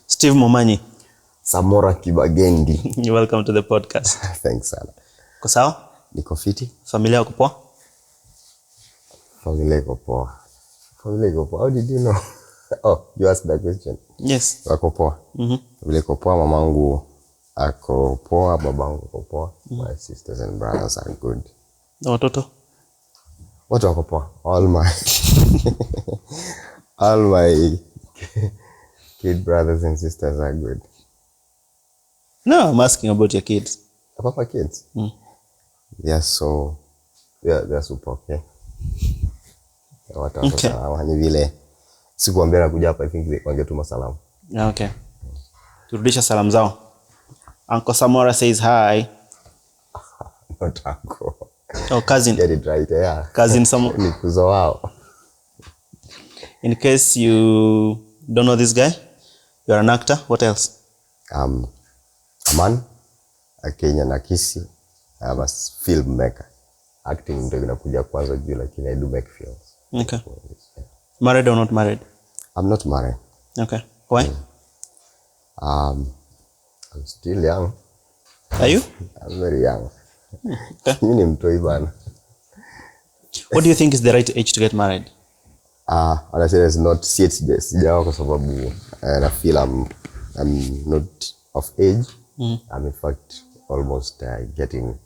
Steave Momanyi. Samora Kibagendi. You're welcome to the podcast. Thanks sana. Uko sawa? Niko fiti. Familia yako poa? Familia iko poa. How did you know? Oh, you asked that question. Yes. Wako poa. Familia iko poa, mamangu ako poa, babangu ako poa. My sisters and brothers are good. Na watoto? Watu wako poa. All my kid brothers and sisters are good. No, I'm asking about your kids. Papa kids? They're super okay. Watu sawa ni vile sikuambia na kuja hapa, I think wangetuma salamu. Okay. Turudisha salamu zao. Uncle Samora says hi. Not uncle. Oh, cousin. Get it right, yeah. Cousin Samora. Ni kuzo wao. In case you don't know this guy, you're an actor. What else? A man, a Kenyan akisi. I'm a filmmaker. Acting ndio inakuja kwanza juu, lakini I do make films. Okay. Married or not married? I'm not married. Okay. Why? I'm still young. Are you? I'm very young. Okay. Mimi ni mtoi bana. What do you think is the right age to get married? Honestly, it's not sijawa kwa sababu I feel I'm not of age. I'm in fact almost getting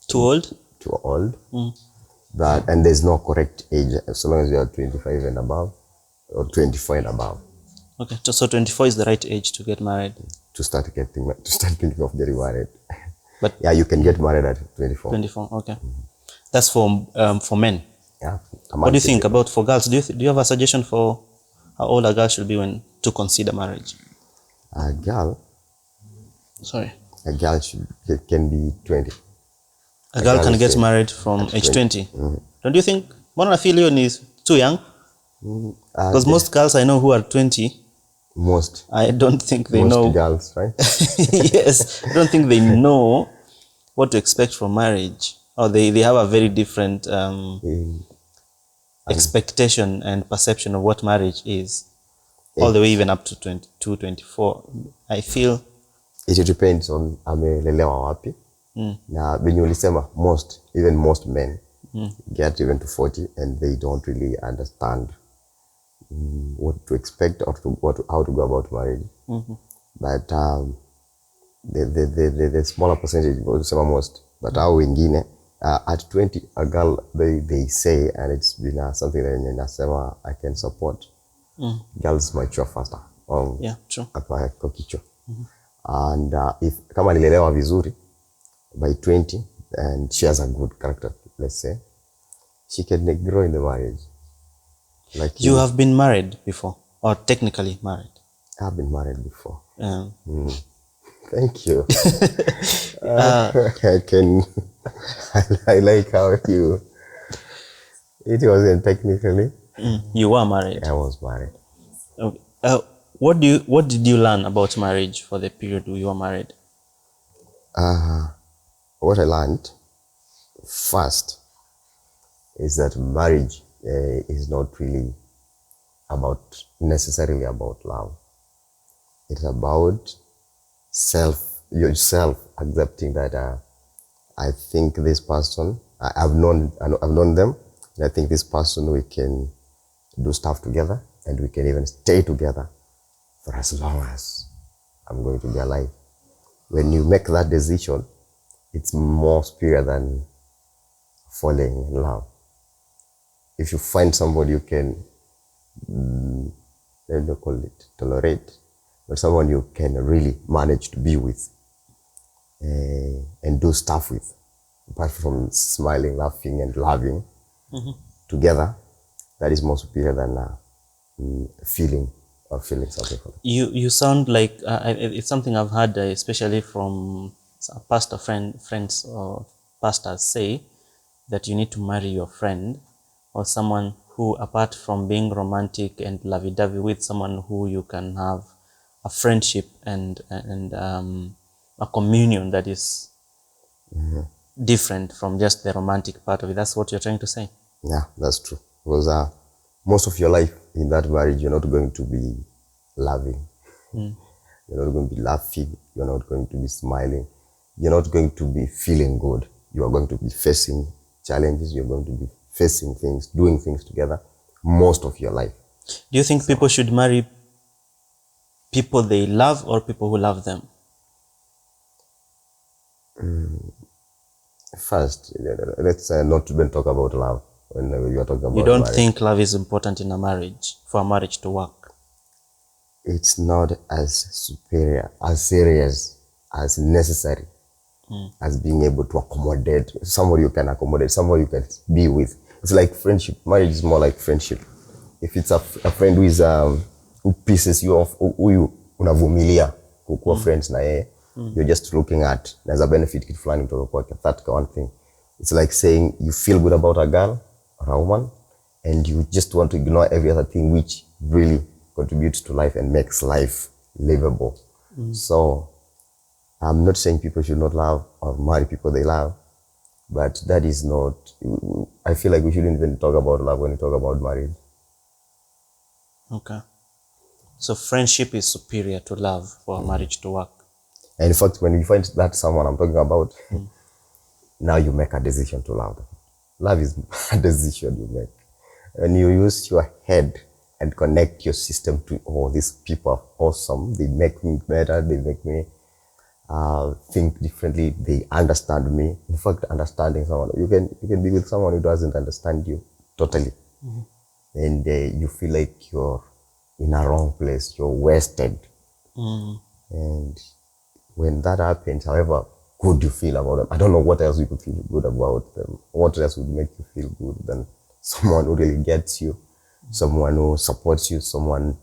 Too old? Too old. And there's no correct age as long as you are 25 and above or 24 and above. Okay, so 24 is the right age to get married. To start thinking of getting married. But yeah, you can get married at 24. 24, okay. That's for men. Yeah. What do you think about for girls? Do you have a suggestion for how old a girl should be to consider marriage? A girl can be 20. A girl can get married from age 20. Don't you think? I feel you is too young. Because most girls I know who are 20, I don't think they know. Most girls, right? Yes, I don't think they know what to expect from marriage. Or they have a very different expectation and perception of what marriage is. All the way even up to 22, 24. I feel it depends on amelelewa wapi. Na when you listen, most men get even to 40 and they don't really understand what to expect or how to go about marriage. But the smaller percentage, most, but how wengine at 20 a girl they say, and it's been something that I can support. Girls mature faster. Yeah, true. Kwa kichwa. And if kama nilelewa vizuri by 20 and she has a good character, let's say, she can grow in the marriage. Like you have been married before, or technically married? I've been married before. Thank you. I like how it wasn't technically. You were married. I was married. Okay. What did you learn about marriage for the period you were married? What I learned first is that marriage is not really necessarily about love. It's about yourself accepting that I think this person, I've known them, and I think this person, we can do stuff together and we can even stay together for as long as I'm going to be alive. When you make that decision, it's more superior than falling in love. If you find somebody you can, tolerate, but someone you can really manage to be with and do stuff with, apart from smiling, laughing, and loving together, that is more superior than feeling something for them. You sound like it's something I've heard, especially from pastor friends or pastors say that you need to marry your friend or someone who, apart from being romantic and lovey-dovey with, someone who you can have a friendship and a communion that is different from just the romantic part of it. That's what you're trying to say? Yeah, that's true. Because most of your life in that marriage, you're not going to be loving. You're not going to be laughing. You're not going to be smiling. You're not going to be feeling good. You are going to be facing challenges. You're going to be facing things, doing things together most of your life. Do you think people should marry people they love or people who love them? First, let's not even talk about love when you are talking about You don't marriage. think love is important in a marriage, for a marriage to work? It's not as superior, as serious, as necessary as being able to accommodate somebody you can accommodate, somebody you can be with. It's like friendship. Marriage is more like friendship. If it's a friend who is who pisses you off, who you unavumilia kukuwa friends na yeye, you're just looking at as a benefit kitu fulani kutoka kwake. That one thing. It's like saying you feel good about a girl or a woman and you just want to ignore every other thing which really contributes to life and makes life livable. So I'm not saying people should not love or marry people they love, but that is not, I feel like we shouldn't even talk about love when we talk about marriage. Okay. So friendship is superior to love for a marriage to work. And in fact, when you find that someone I'm talking about, now you make a decision to love them. Love is a decision you make. When you use your head and connect your system to, oh, these people are awesome, they make me better, they make me think differently, they understand me. In fact, understanding someone, you can be with someone who doesn't understand you totally. And you feel like you're in a wrong place, you're wasted. And when that happens, however good you feel about them, I don't know what else you could feel good about them. What else would make you feel good than someone who really gets you, someone who supports you, someone,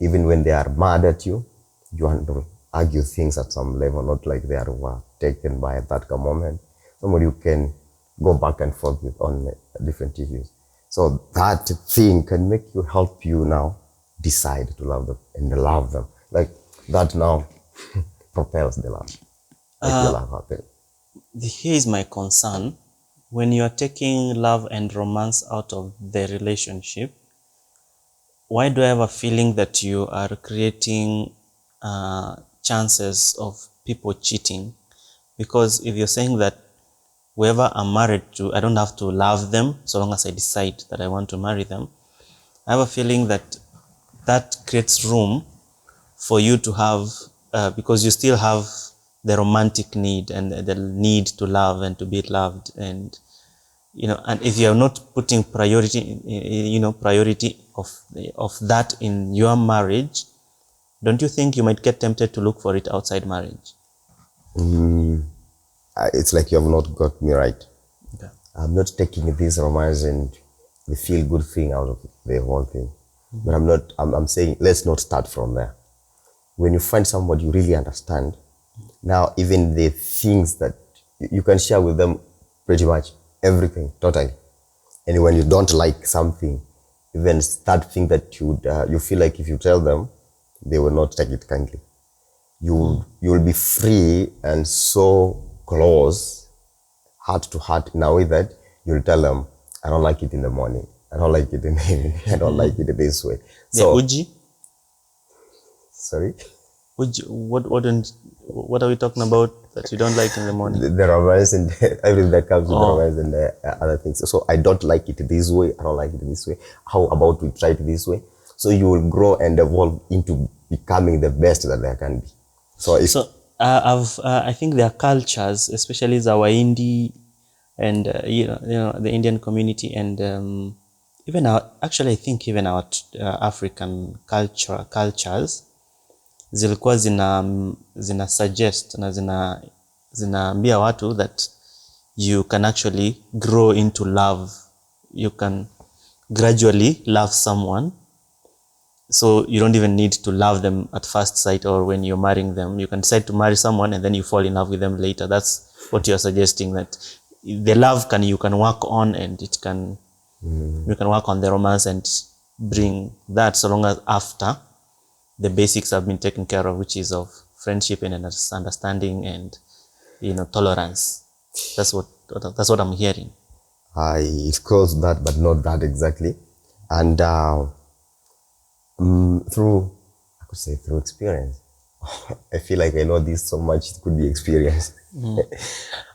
even when they are mad at you, you want to argue things at some level, not like they are overtaken by that moment. Somebody you can go back and forth with on different issues. So that thing can make you, help you now decide to love them and love them. Like that now propels the love. Like the love happens. Here is my concern. When you are taking love and romance out of the relationship, why do I have a feeling that you are creating chances of people cheating? Because if you're saying that whoever I'm married to, I don't have to love them so long as I decide that I want to marry them, I have a feeling that that creates room for you to have, because you still have the romantic need and the need to love and to be loved, and and if you are not putting priority of that in your marriage, don't you think you might get tempted to look for it outside marriage? It's like you have not got me right. Okay. I'm not taking this romance and the feel good thing out of the whole thing. But I'm saying let's not start from there. When you find somebody you really understand, now even the things that you can share with them pretty much everything, totally. And when you don't like something, even that thing that you feel like if you tell them, they will not take it kindly. You will be free and so close, heart to heart, in a way that you'll tell them, I don't like it in the morning, I don't like it in the evening, I don't like it this way. So, the Uji? Sorry? Uji, what are we talking about that you don't like in the morning? The romance and everything that comes with the romance and the other things. So I don't like it this way, I don't like it this way. How about we try it this way? So you will grow and evolve into becoming the best that there can be. So I think there are cultures, especially the Waindi and the Indian community, and even I think even our African cultures zilikuwa zina suggest na zinaambia watu that you can actually grow into love. You can gradually love someone. So you don't even need to love them at first sight or when you're marrying them. You can decide to marry someone and then you fall in love with them later. That's what you're suggesting, that the love you can work on, and it can you can work on the romance and bring that, so long as after the basics have been taken care of, which is of friendship and understanding and tolerance. That's what I'm hearing. It's close that, but not that exactly. And through a could say through experience. I feel like I know this so much, it could be experience.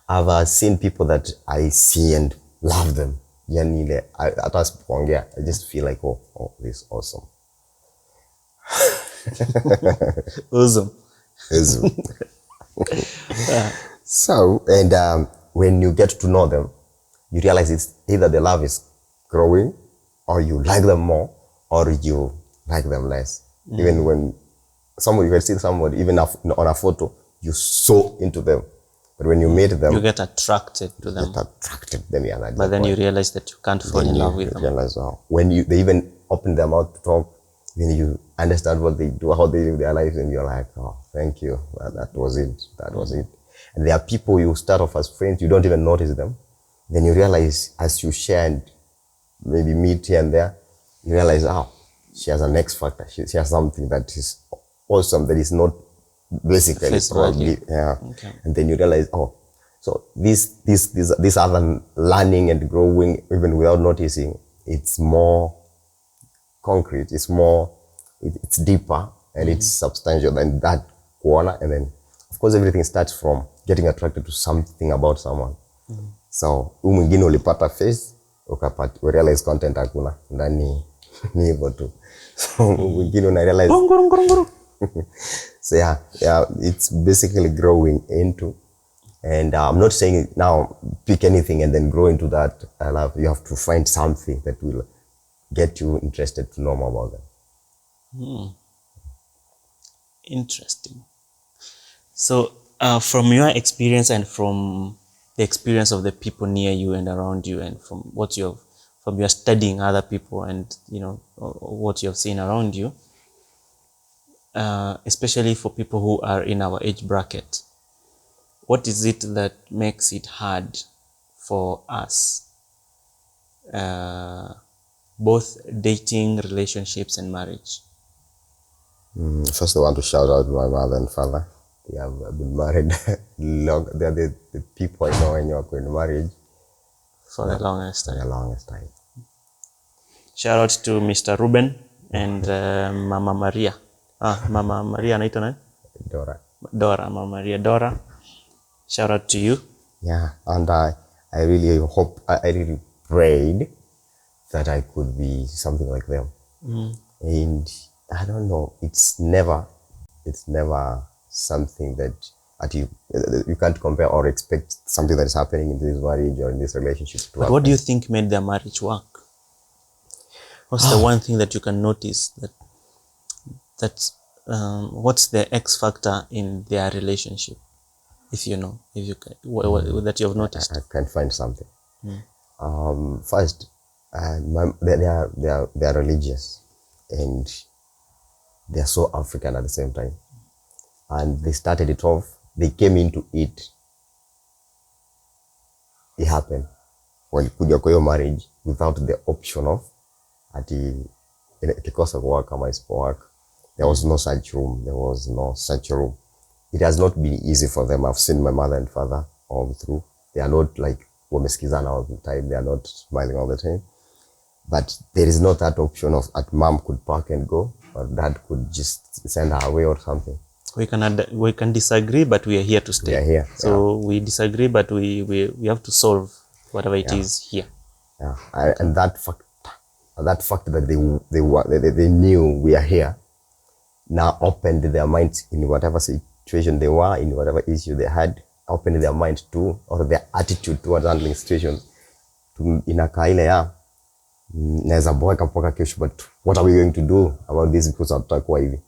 I've seen people that I see and love them. Yani I just feel like, oh, this is awesome. Awesome. Awesome. So, and when you get to know them, you realize it's either the love is growing, or you like them more, or you like them less. Even when somebody, you can see somebody, even on a photo, you're so into them. But when you meet them, You get attracted to them. get attracted to them, yeah. But then you realize that you can't fall in love with them. Realize, wow. When they even open their mouth to talk, when you understand what they do, how they live their lives, and you're like, oh, thank you. That was it. That was it. And there are people you start off as friends, you don't even notice them. Then you realize as you share and maybe meet here and there, you realize, oh, she has an X factor. She has something that is awesome, that is not basically Face probably, value. yeah. Okay. And then you realize, oh, so this other learning and growing, even without noticing, it's more concrete, it's more, it's deeper, and it's substantial than that corner. And then, of course, everything starts from getting attracted to something about someone. So mwingine ulipata face, realize content hakuna ndani, ni hivyo tu. So mwingine una realize. So yeah, it's basically growing into, and I'm not saying now pick anything and then grow into that. You have to find something that will get you interested to know more about them. Interesting. So from your experience and from the experience of the people near you and around you, and from what from your studying other people and what you have seen around you, especially for people who are in our age bracket, what is it that makes it hard for us, both dating, relationships, and marriage? First, I want to shout out my mother and father. They have been married long. They are the people I know when you're going to marriage For the longest for time. the longest time. Shout out to Mr. Ruben and Mama Maria. Mama Maria anaitwa nani? Dora, Mama Maria Dora. Shout out to you. Yeah, and I really hope, I really prayed that I could be something like them. And I don't know, it's never something that you can't compare or expect something that is happening in this marriage or in this relationship. But what do you think made their marriage work? What's the one thing that you can notice what's the X factor in their relationship? If you know, if you can, that you have noticed. I can find something. First, they are religious, and they are so African at the same time. And they started it off. They came into it. It happened when kuja kwa hiyo marriage without the option of because of work or work. There was no such room. There was no such room. It has not been easy for them. I've seen my mother and father all through. They are not like wamesikizana all the time. They are not smiling all the time. But there is not that option of mom could park and go, or dad could just send her away or something. We can disagree, but we are here to stay. We are here. So we disagree, but we have to solve whatever it is here. Yeah, and that fact that they knew we are here now opened their minds in whatever situation they were in, whatever issue they had, opened their minds to, or their attitude towards handling situations. Inakaa ile ya naweza boeka mpaka kesho, but what are we going to do about this because hatutakuwa hivi.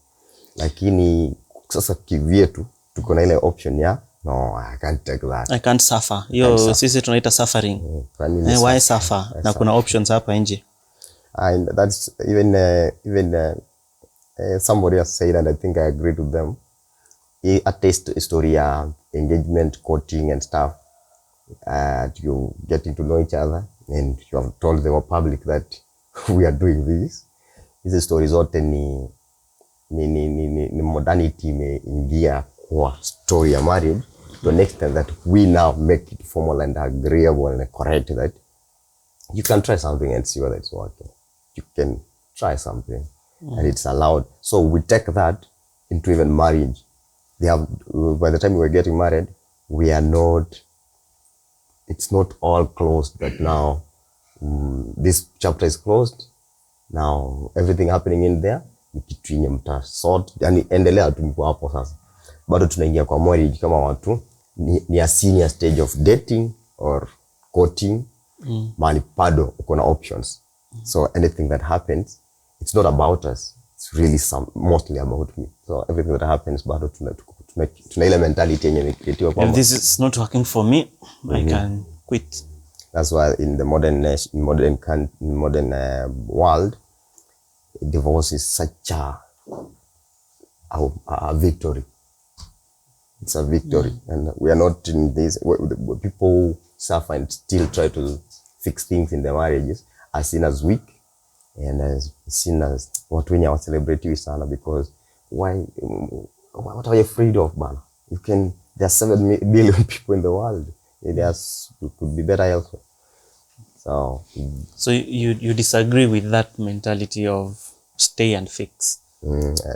Lakini sasa kivyetu tuko na ile option ya no, I can't take that. I can't suffer. Yo, sisi tunaita suffering. Why suffer? Na kuna options hapa nje. And that's even somebody has said, and I think I agreed with them. A taste story, engagement, courting and stuff. You getting to know each other, and you have told the public that we are doing this. Hizi stories zote ni modernity imeingia kwa story ya marriage to the extent that we now make it formal and agreeable and correct that you can try something and see whether it's working. You can try something. and it's allowed. So we take that into even marriage. They have, by the time we're getting married, we are not, it's not all closed that now this chapter is closed. Now everything happening in there ni kitu yenye mtasort, yani endelea tu mko hapo sasa. Bado tunaingia kwa marriage kama watu ni a senior stage of dating or courting. Mali bado uko na options. So anything that happens, it's not about us. It's really mostly about me. So everything that happens, bado tuna ile mentality yenye nikitiwa kwamba if this is not working for me, I can quit. That's why in the modern world, divorce is such a victory. It's a victory, and we are not in this. People suffer and still try to fix things in their marriages are seen as weak, and as seen as what we are celebrating sana, because why? What are you afraid of, man? You can. There are 7 billion people in the world. It could be better elsewhere. So you disagree with that mentality of stay and fix?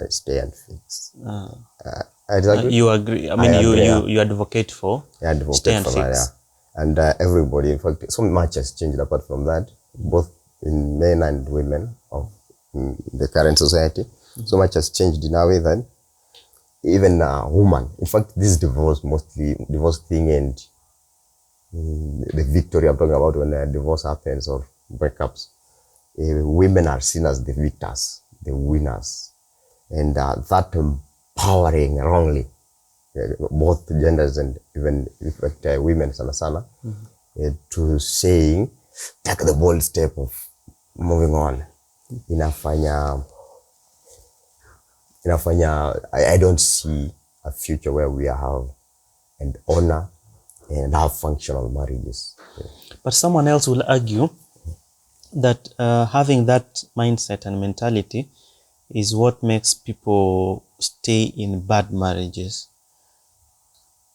Stay and fix. I disagree. You agree? I mean, you advocate for stay and fix. That, yeah. And everybody, in fact, so much has changed apart from that, both in men and women of the current society. So much has changed in a way that even a woman, in fact, this divorce thing and the victory I'm talking about when a divorce happens or breakups, women are seen as the victors, the winners, and that empowering wrongly both genders and even women sana to saying take the bold step of moving on. Inafanya I don't see a future where we have and honor and have functional marriages. But someone else will argue that having that mindset and mentality is what makes people stay in bad marriages.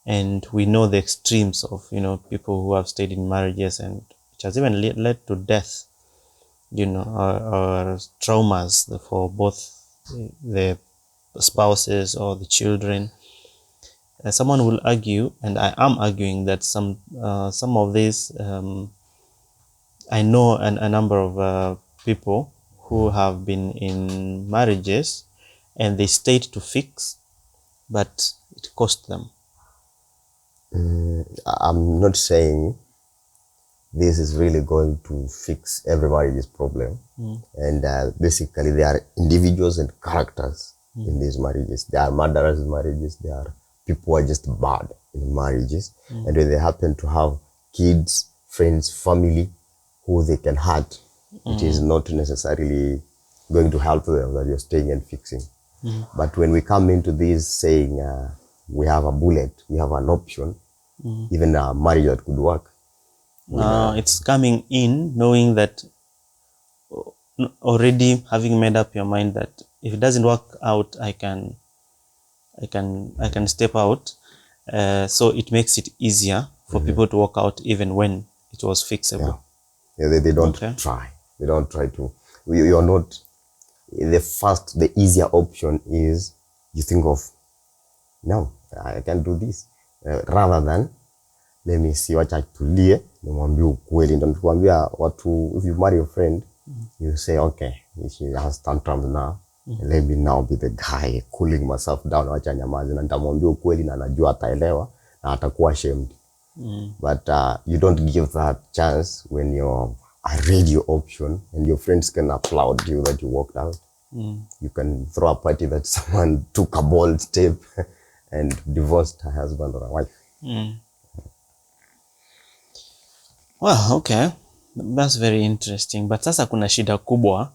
And we know the extremes of, people who have stayed in marriages and which has even led to death, or traumas for both the spouses or the children. Someone will argue, and I am arguing, that some of these, I know a number of people who have been in marriages and they stayed to fix, but it cost them. I'm not saying this is really going to fix everybody's problem. And basically there are individuals and characters in these marriages. There are murderers in marriages. There are people who are just bad in marriages. And when they happen to have kids, friends, family who they can hurt, it is not necessarily going to help them that you're staying and fixing. But when we come into this saying we have a bullet, we have an option, even a marriage that could work. It's coming in knowing that already having made up your mind that if it doesn't work out, I can step out. So it makes it easier for people to walk out even when it was fixable. Yeah, they don't try. They don't try to. You're not the easier option is you think of, no, I can do this, rather than let me see wacha tulie nimwambie ukweli. Ndio nikwambia watu, if you marry a friend, you say okay, she has tantrums now, let me now be the guy cooling myself down, wacha nyamaze na nitamwambia ukweli na najua ataelewa na atakuwa ashamed. But you don't give that chance when you're a radio option and your friends can applaud you that you walked out. You can throw a party that someone took a bold step and divorced her husband or a wife. Well, okay. That's very interesting. But sasa kuna shida kubwa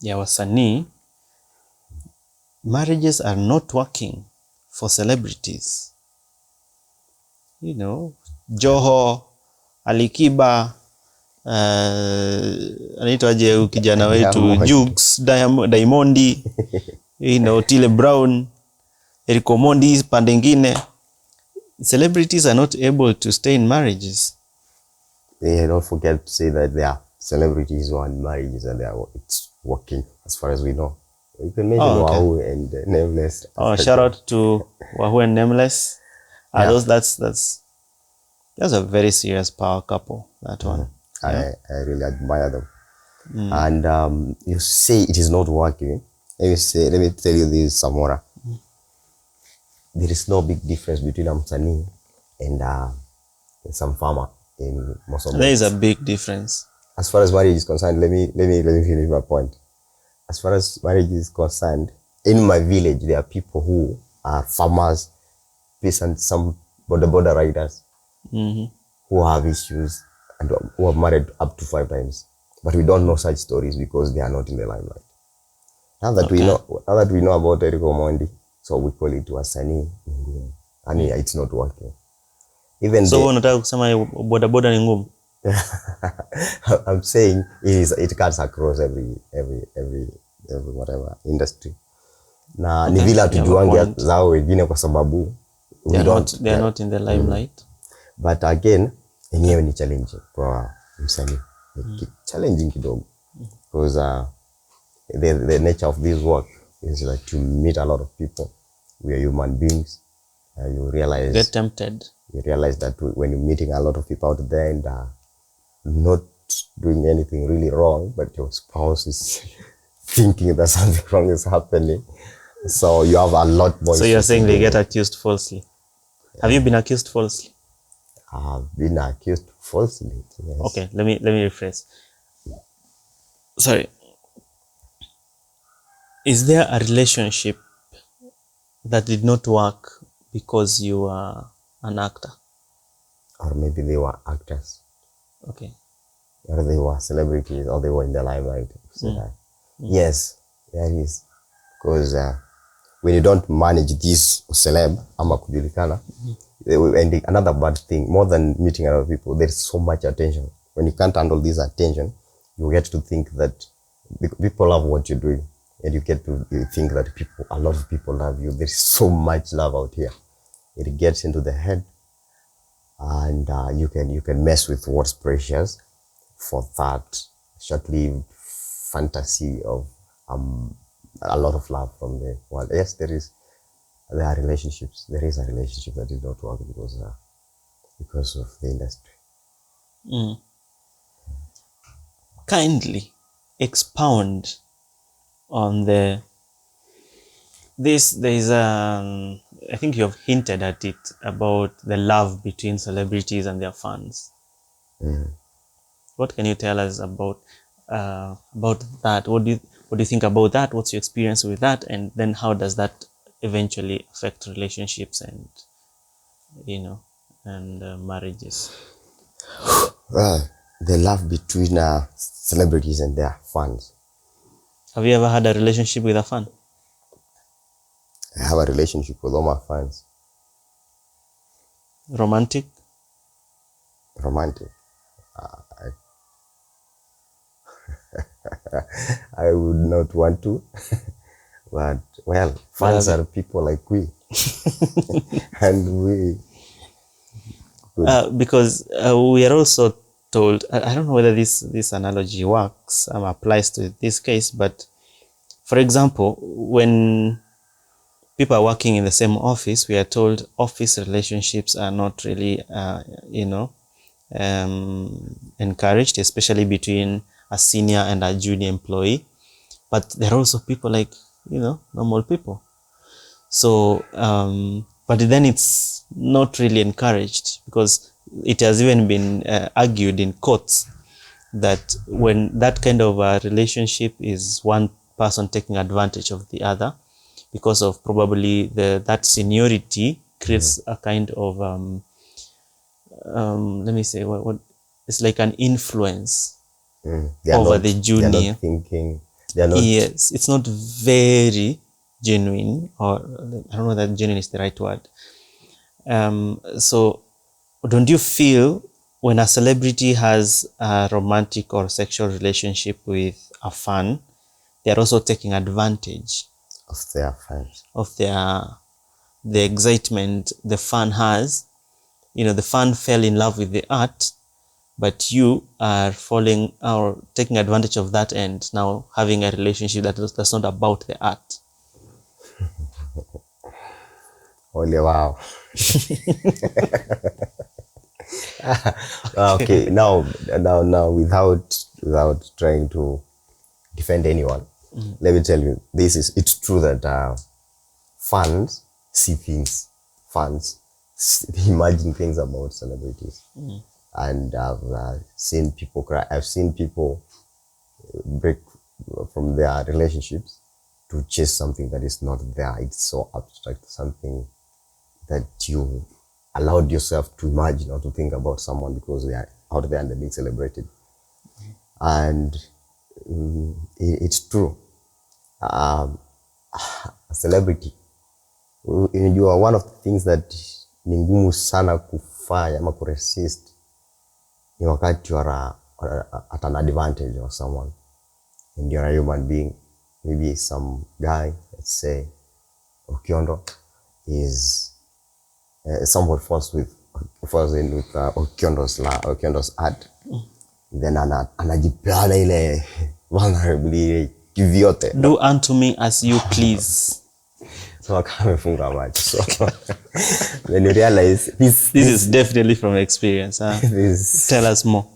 ya wasanii. Marriages are not working for celebrities. Joho, Alikiba, anaitwaje kijana wetu, Jukes, Diamondi, Tile Brown, Eric Omondi, pande ngine. Celebrities are not able to stay in marriages. Don't forget to say that there are celebrities who are in marriages and it's working as far as we know. You can mention Oh, okay. Wahoo and Nameless. Oh, shout out to Wahoo and Nameless. Yeah. Those that's a very serious power couple, that one. Yeah. I really admire them. And you say it is not working. Let me tell you this, Samora. There is no big difference between a msanii and some farmer in Mosombo. There is a big difference. As far as marriage is concerned, let me finish my point. As far as marriage is concerned, in my village there are people who are farmers, and some border riders who have issues and who have married up to 5 times. But we don't know such stories because they are not in the limelight. Now that we know about Eric Omondi, so we call it wasanii ngumu. And it's not working. Even so unataka kusema boda ni ngumu? I'm saying it cuts across every whatever industry. Na ni vile tujuange zao wengine kwa sababu they are not in the limelight. But again, yenyewe ni challenging kwa msanii. Challenging kidogo. Because the nature of this work is like you meet a lot of people. We are human beings. You realize get tempted. You realize that when you're meeting a lot of people out there and not doing anything really wrong, but your spouse is thinking that something wrong is happening, so you have a lot more. So you're saying they get accused falsely? Have you been accused falsely? I've been accused falsely. Yes. Okay, let me rephrase. Sorry. Is there a relationship that did not work because you were an actor? Or maybe they were actors. Okay. Or they were celebrities, or they were in the limelight. Yes, there is. Because when you don't manage this celeb, ama kujulikana, and another bad thing, more than meeting other people, there's so much attention. When you can't handle this attention, you get to think that people love what you're doing. And you get to think that a lot of people love you. There's so much love out here. It gets into the head, and you can mess with what's precious for that short-lived fantasy of a lot of love from the world. Yes, there are relationships. There is a relationship that did not work because of the industry. Kindly expound on there is I think you have hinted at it, about the love between celebrities and their fans. What can you tell us about that? What do you think about that? What's your experience with that? And then how does that eventually affect relationships and marriages? Well, the love between celebrities and their fans. Have you ever had a relationship with a fan? I have a relationship with all my fans. Romantic? Romantic. I would not want to. But, well, fans are people like we. And we... because we are also told, I don't know whether this analogy works, applies to this case, but for example, when people are working in the same office, we are told office relationships are not really, encouraged, especially between a senior and a junior employee. But there are also people like, normal people. So, but then it's not really encouraged, because it has even been argued in courts that when that kind of a relationship is one person taking advantage of the other, because of probably that seniority creates a kind of let me say what it's like an influence over the junior. They're not thinking. They're not. Yes, it's not very genuine, or I don't know that genuine is the right word. So don't you feel when a celebrity has a romantic or sexual relationship with a fan, they're also taking advantage of their fans, of the excitement the fan has? The fan fell in love with the art, but you are falling or taking advantage of that and now having a relationship that's not about the art. Holy wow. Okay, now, without trying to defend anyone, let me tell you, it's true that fans see things, fans imagine things about celebrities, and I've seen people cry. I've seen people break from their relationships to chase something that is not there. It's so abstract, something that you allowed yourself to imagine or to think about someone because they are out there and they're being celebrated. And it's true. A celebrity, you are one of the things that ni ngumu sana kufanya ama kuresist ni wakati you are at an advantage of someone and you're a human being. Maybe some guy, let's say Okiondo, is someone falls in with Okiondo's art, then anajipeana ile vulnerability kivyote. Do unto me as you please. So akamefunga macho. So then you realize this is definitely from experience. Tell us more.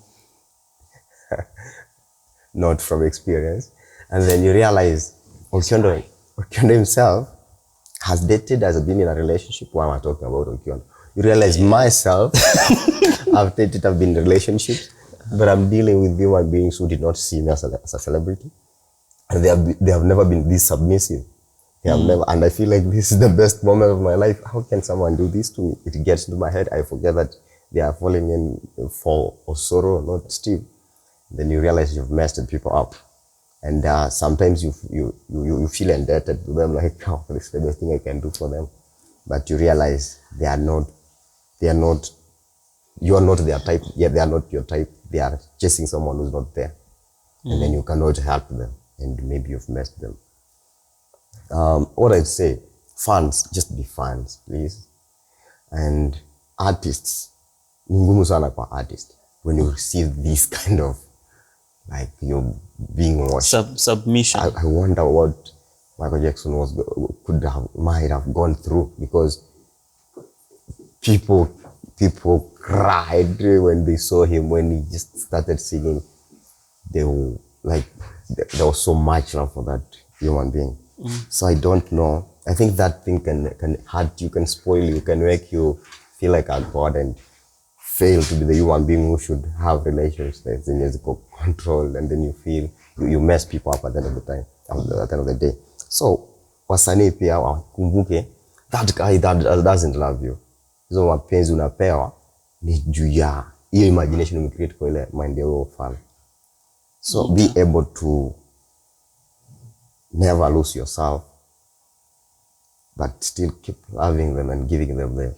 Not from experience. And then you realize Okiondo himself has dated, has been in a relationship. Why am I talking about Okiondo? You realize myself, I've dated, I've been in relationships, but I'm dealing with human beings who did not see me as a celebrity. And they have never been this submissive. They have never, and I feel like this is the best moment of my life. How can someone do this to me? It gets into my head. I forget that they are falling in for Osoro, not Steave. Then you realize you've messed people up. And sometimes you feel indebted to them, like, oh, this is the best thing I can do for them. But you realize you are not their type. Yeah, they are not your type. They are chasing someone who's not there. And then you cannot help them. And maybe you've messed them. What I'd say, fans, just be fans, please. And artists, ni ngumu sana kwa artist when you receive this kind of, like, you're being watched. Submission. I wonder what Michael Jackson might have gone through, because people cried when they saw him, when he just started singing. They were like, there was so much love for that human being. So I don't know. I think that thing can hurt you, can spoil you, can make you feel like a god and fail to be the human being who should have relationships in musical control, and then you feel you mess people up at the end of the time, at the end of the day. So wasanii pia wakumbuke that guy that doesn't love you. Hizo mapenzi unapewa ni juu ya hiyo imagination you create kwa ile mind ya fan. So be able to never lose yourself, but still keep loving them and giving them the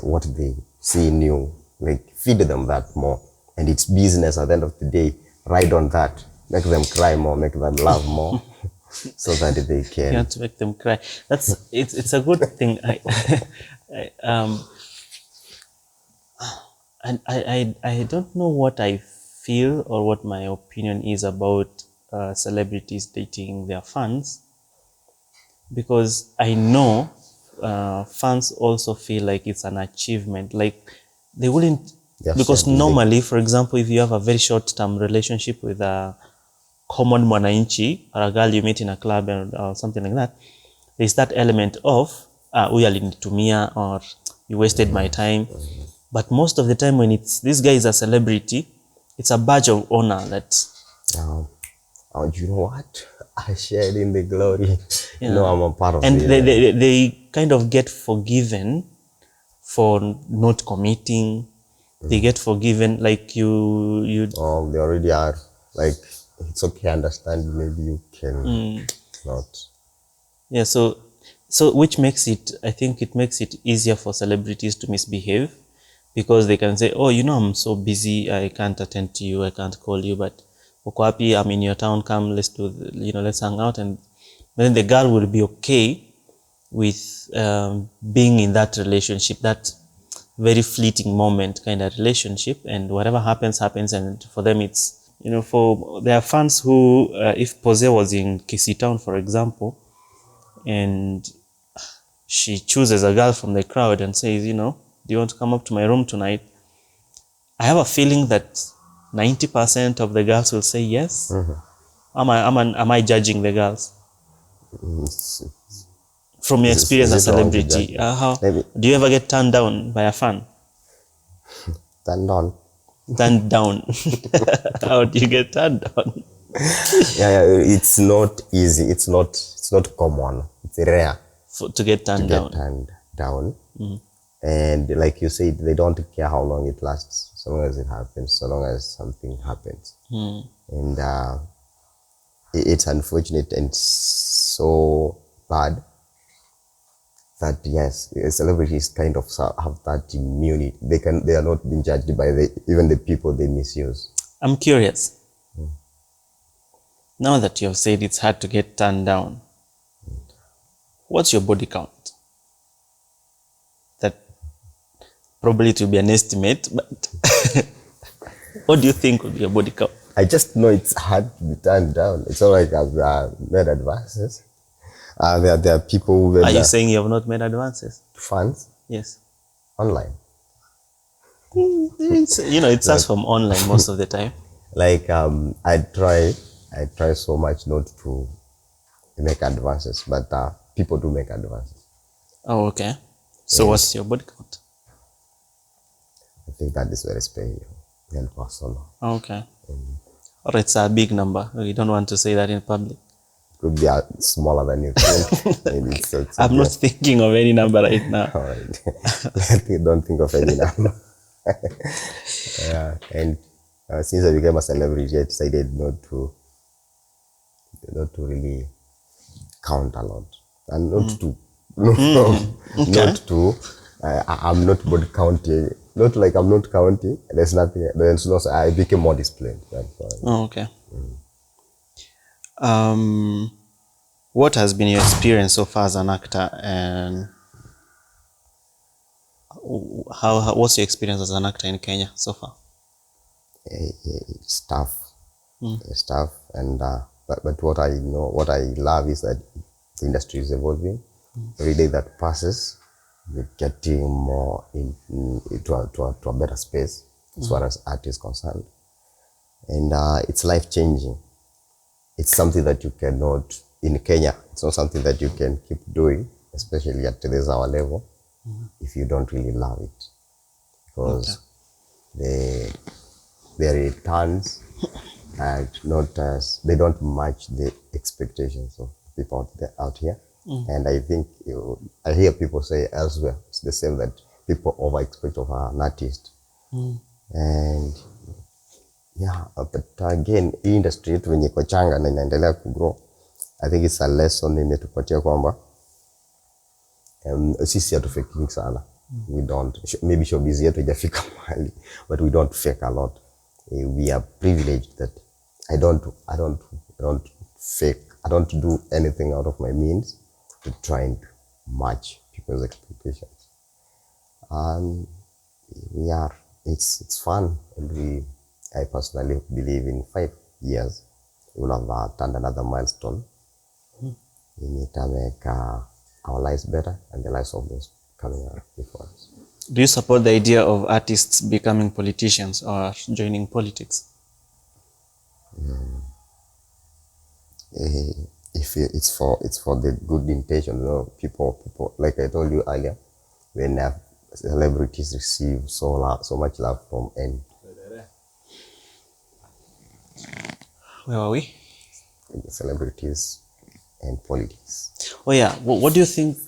what they see in you. Like, feed them that more, and it's business at the end of the day. Ride on that, make them cry more, make them love more, so that they can. You have to make them cry. It's a good thing. I don't know what I feel or what my opinion is about celebrities dating their fans, because I know fans also feel like it's an achievement. Like, they wouldn't, because normally, for example, if you have a very short-term relationship with a common mwananchi or a girl you meet in a club or something like that, there's that element of huyu alinitumia, or you wasted my time. But most of the time, when it's this guy is a celebrity, it's a badge of honor that you know what? I shared in the glory. You know, I'm a part of it. And they kind of get forgiven for not committing. They get forgiven, like you they already are. Like, it's okay, understand, maybe you can not. Yeah, so which makes it, I think it makes it easier for celebrities to misbehave, because they can say, oh, you know, I'm so busy, I can't attend to you, I can't call you, but uko wapi, I'm in your town, come, let's do, let's hang out. And then the girl will be okay with being in that relationship, that very fleeting moment kind of relationship, and whatever happens, happens. And for them, it's, you know, for there are fans who, if Pose was in Kisii Town, for example, and she chooses a girl from the crowd and says, you know, do you want to come up to my room tonight? I have a feeling that 90% of the girls will say yes. Am I judging the girls? From your experience as a Is it wrong to celebrity, judge? how Maybe do you ever get turned down by a fan? turned on. Turned down. How do you get turned down? Yeah, it's not easy. It's not common. It's rare To get to turned get down. turned down. And like you said, they don't care how long it lasts, so long as it happens, so long as something happens. And it's unfortunate and so bad that yes, celebrities kind of have that immunity. They are not being judged by even the people they misuse. I'm curious. Now that you have said it's hard to get turned down, what's your body count? That probably it will be an estimate, but what do you think would be your body count? I just know it's hard to be turned down. It's not like I've made advances. There are people who Are you saying you have not made advances? fans Yes. online. It's, you know, it's us from online most of the time. Like I try so much not to make advances, but people do make advances. Oh, okay. So what's your body count? I think that is very special and personal. Okay. Or it's a big number. We don't want to say that in public. It could be smaller than you think. Maybe it's I'm not thinking of any number right now. all right. Don't think of any number. Yeah, and since I became a celebrity, I decided not to really count a lot, and not to, not to. I'm not body counting. Not like I'm not counting. There's nothing. There's no. I became more disciplined. That's why. Oh, okay. What has been your experience so far as an actor, and what's your experience as an actor in Kenya so far? It's tough. It's tough, and but what I know, what I love is that the industry is evolving. Every day that passes, we're getting more into a better space as far as art is concerned, and it's life changing. It's something that you cannot in Kenya. It's not something that you can keep doing, especially at this our level, if you don't really love it, because the returns are not as, they don't match the expectations of people out here. And I think I hear people say elsewhere it's the same, that people over expect of an artist. And yeah, but again, hii industry yetu wenye kwa changa na inaendelea kugrow, I think it's a lesson imetupatia kwamba sisi hatufeki sana. We don't, maybe showbiz yetu haijafika mahali, but we don't fake a lot. We are privileged that I don't fake. I don't do anything out of my means to try and match people's expectations. And it's fun, and I personally believe in 5 years we will have turned another milestone. We need to make our lives better and the lives of those coming up before us. Do you support the idea of artists becoming politicians or joining politics? If it's for the good intention, you know, people like I told you earlier, when celebrities receive so much love from Where are we? Celebrities and politics. Oh yeah, what do you think?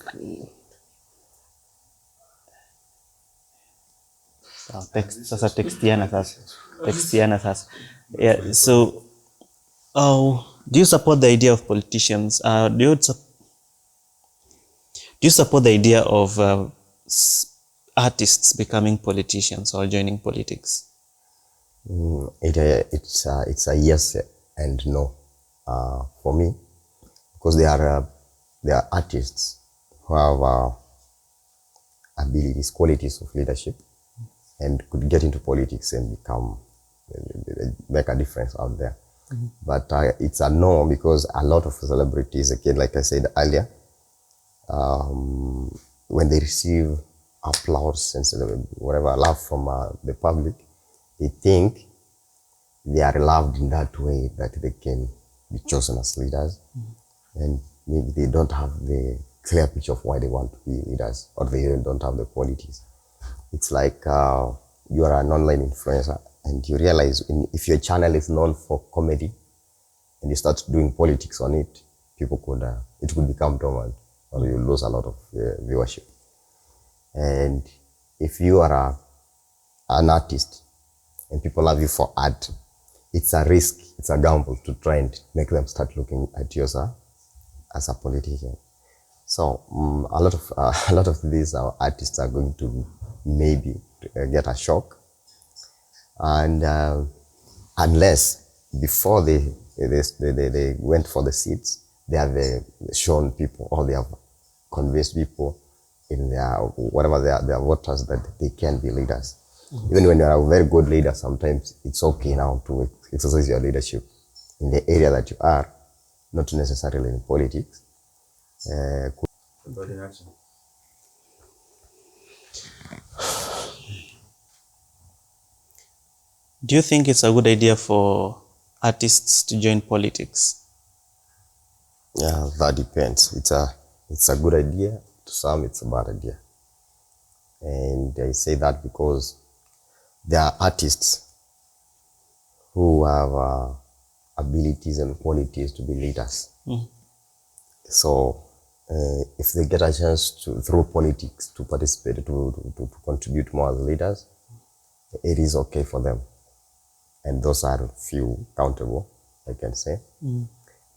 Textiana sasa. Yeah, so do you support the idea of politicians? Do you support the idea of artists becoming politicians or joining politics? It's a yes and no for me, because there are artists who have abilities, qualities of leadership, and could get into politics and make a difference out there. But it's a no, because a lot of celebrities, again, like I said earlier, when they receive applause and whatever love from the public, they think they are loved in that way that they can be chosen as leaders, and maybe they don't have the clear picture of why they want to be leaders, or they don't have the qualities. It's like you are an online influencer and you realize if your channel is known for comedy and you start doing politics on it, people could, it could become dormant, or you lose a lot of viewership. And if you are an artist and people love you for art, it's a risk, it's a gamble to try and make them start looking at you as a politician. So a lot of these artists are going to maybe get a shock, and unless before they went for the seats, they have shown people, or they have convinced people in their whatever their voters that they can be leaders. Even when you are a very good leader, sometimes it's okay now to exercise your leadership in the area that you are, not necessarily in politics. Do you think it's a good idea for artists to join politics? Yeah, that depends. It's a good idea. To some, it's a bad idea. And I say that because there are artists who have abilities and qualities to be leaders. So if they get a chance to, through politics, to participate, to contribute more as leaders, it is okay for them. And those are few countable, I can say.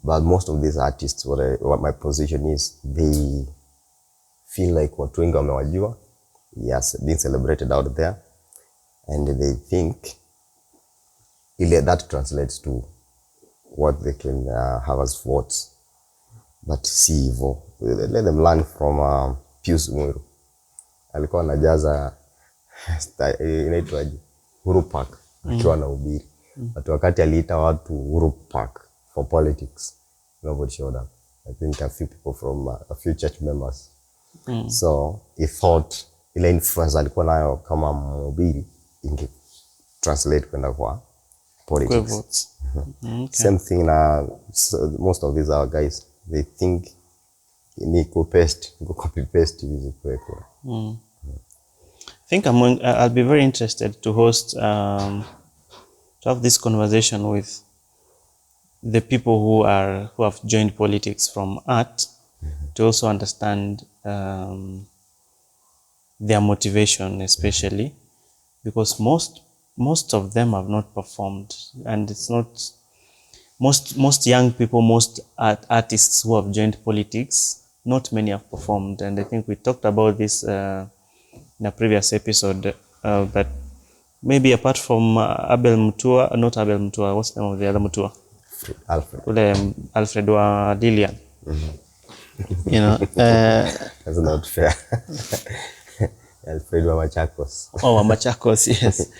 But most of these artists, what my position is, they feel like watu wengi wamewajua, yes, being celebrated out there, and they think that translates to what they can have as votes. But si hivyo. Let them learn from Pius Mwiru. Alikuwa anajaza inaitwaje, Uhuru Park akiwa na ubiri. But wakati aliita watu Uhuru Park for politics, nobody showed up. I think a few people from a few church members. So he thought ile influence alikuwa nayo kama mhubiri inge translate kwenda kwa politics. Okay. Same thing most of these other guys, they think ni copy paste hizi kwekwa. I think I'll be very interested to host to have this conversation with the people who have joined politics from art, to also understand their motivation, especially because most of them have not performed, and it's not most young people, most artists who have joined politics, not many have performed. And I think we talked about this in a previous episode, but maybe apart from Abel Mutua, not Abel Mutua, what's the name of the other Mutua? Alfred wa Lilian. You know, that's not fair. Alfred wa Machakos. Oh, Machakos, yes.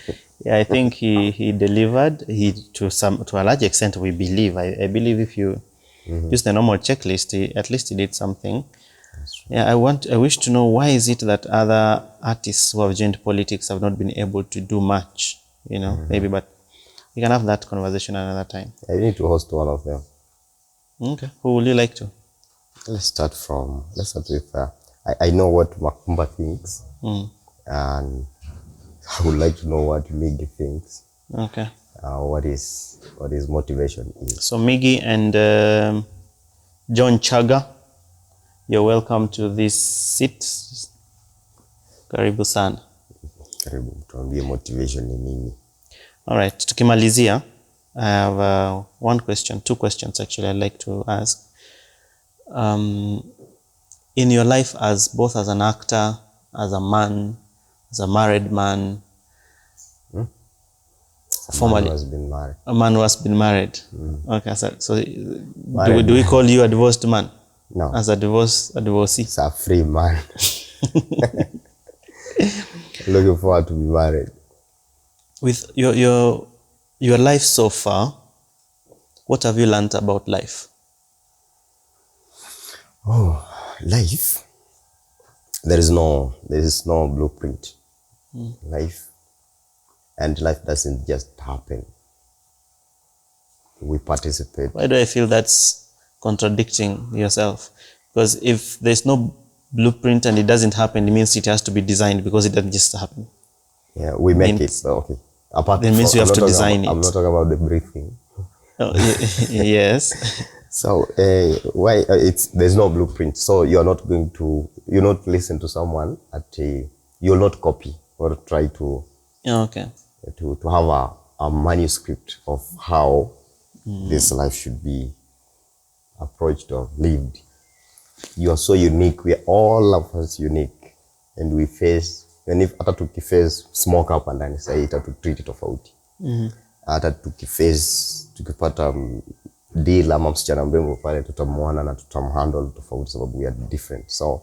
Yeah, I think he delivered. To a large extent, we believe. I believe if you use the normal checklist, at least he did something. Yeah, I wish to know, why is it that other artists who have joined politics have not been able to do much? You know, maybe, but we can have that conversation another time. I need to host one of them. Okay, who would you like to? Let's start with I know what Makumba thinks, and I would like to know what Migi thinks. Okay. What his motivation is. So Migi and John Chaga, you're welcome to this seat. Karibu sana. Karibu, tuambie motivation ni nini. All right, tukimalizia, I have two questions actually I'd like to ask. In your life, both as an actor, as a man, as a married man, formerly has been married. A man who has been married. Okay, so do we call you a divorced man? No. As a divorcee? It's a free man. Looking forward to be married. With your life so far, what have you learned about life? Life, there is no blueprint. Life doesn't just happen. We participate. Why do I feel that's contradicting yourself? Because if there's no blueprint and it doesn't happen, it means it has to be designed, because it doesn't just happen. Yeah, we make it. Okay. Apart That means from, you have to design it. I'm not talking about the breathing. Oh, yes. So why there's no blueprint. So you're not listen to someone you'll not copy or try to Okay. have a manuscript of how this life should be approached or lived. You are so unique. We are all of us unique, and we face, and if hata tukiface smoke up and then say hata tutreat tofauti. Hata tukiface tukipata deal ama msichana mrembo pale tutamwona na tutamhandle tofauti sababu we are different. So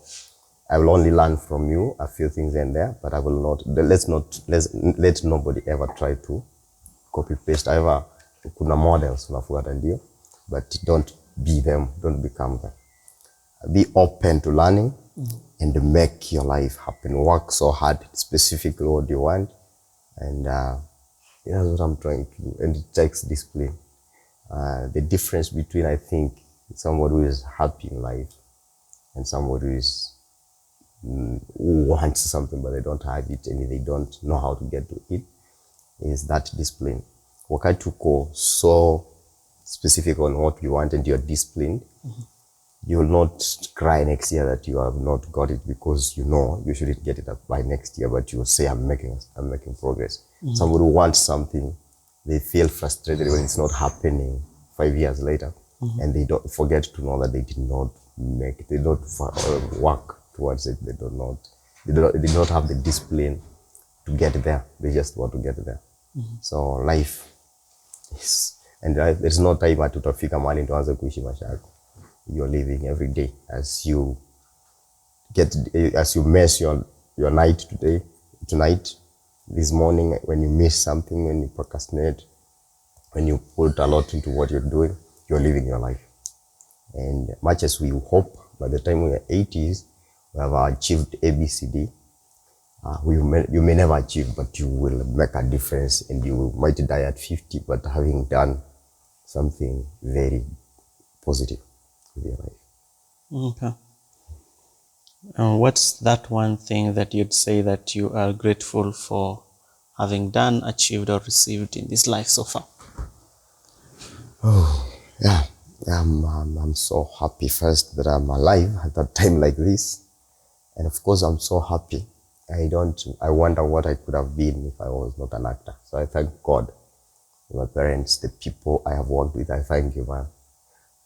I will only learn from you a few things in there, but I will not, let nobody ever try to copy paste. Either kuna models unafuata ndio, but don't be them, don't become them. Be open to learning and make your life happen. Work so hard, specifically what you want, and that's what I'm trying to do. And it takes discipline. The difference between, I think, somebody who is happy in life and somebody who wants something but they don't have it and they don't know how to get to it is that discipline. Wakati uko so specific on what you want and you're disciplined, you will not cry next year that you have not got it, because you know you shouldn't get it by next year, but you will say, I'm making progress. Somebody who wants something, they feel frustrated when it's not happening 5 years later, and they don't forget to know that they did not work towards it. They did not have the discipline to get there. They just want to get there. So life is, and there's no time at tutafika mahali tuanze kuishi maisha yako. You're living every day as you mess your night tonight, this morning, when you miss something, when you procrastinate, when you put a lot into what you're doing, you're living your life. And much as we hope by the time we are 80s, we have achieved ABCD, you may never achieve, but you will make a difference, and you might die at 50, but having done something very positive with your life. Okay. What's that one thing that you'd say that you are grateful for having done, achieved, or received in this life so far? Yeah, I'm so happy first that I'm alive at that time like this, and of course I'm so happy. I wonder what I could have been if I was not an actor. So I thank God, my parents, the people I have worked with. I thank you, man.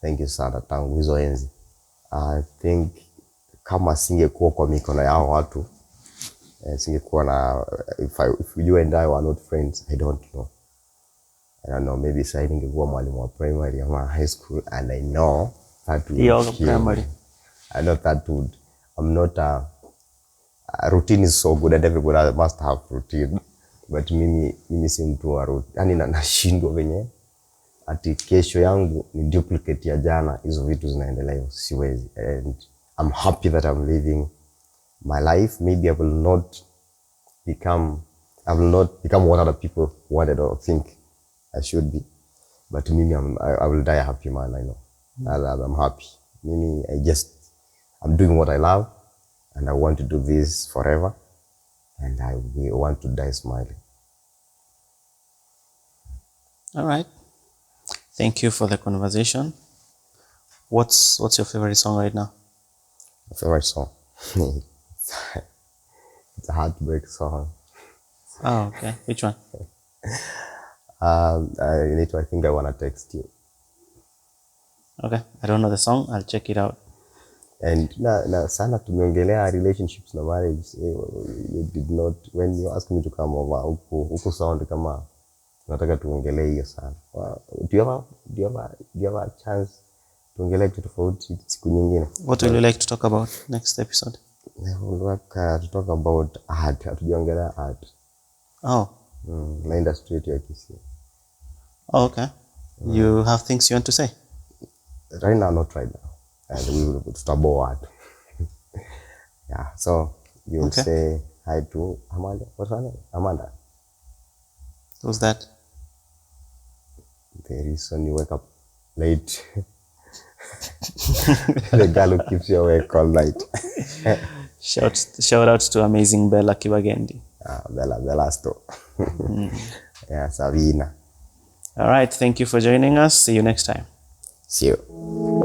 Thank you sana tangu hizo enzi. I think kama singekuwa kwa mikono yao watu, singekuwa na, if you and I were not friends, I don't know, maybe say ningekuwa mwalimu wa primary ama high school, and I know that would primary. I know that would, I'm not routine is so good and everybody must have routine, but mimi si mtu wa routine. Yani nashindwa venye ati kesho yangu ni duplicate ya jana, hizo vitu zinaendelea, siwezi. And I'm happy that I'm living my life. Maybe I will not become what other people wanted or think I should be, but mimi I will die a happy man. I know. I'm happy. Mimi I'm doing what I love, and I want to do this forever, and I want to die smiling. All right. Thank you for the conversation. What's your favorite song right now? My favorite song? It's a heartbreak song. Oh, okay. Which one? I think I Wanna Text You. Okay. I don't know the song. I'll check it out. And na sana tumeongelea relationships na marriage. You did not, when you asked me to come over, huku sound kama nataka tuongelee hiyo sana. Do you have a chance tuongelee kitu tofauti siku nyingine? What would you like to talk about next episode? to talk about art. Hatujaongelea art. Oh. Na industry yetu ya Kisii. Oh, okay. You have things you want to say? Right now, not right now. And we will stable art. Yeah, so you will say hi to Amanda. What's her name? Amanda. Who's that? The reason you wake up late. The girl who keeps you awake all night. Shout out to amazing Bella Kibagendi. Bella Sto. Yeah, Savina. All right. Thank you for joining us. See you next time. See you.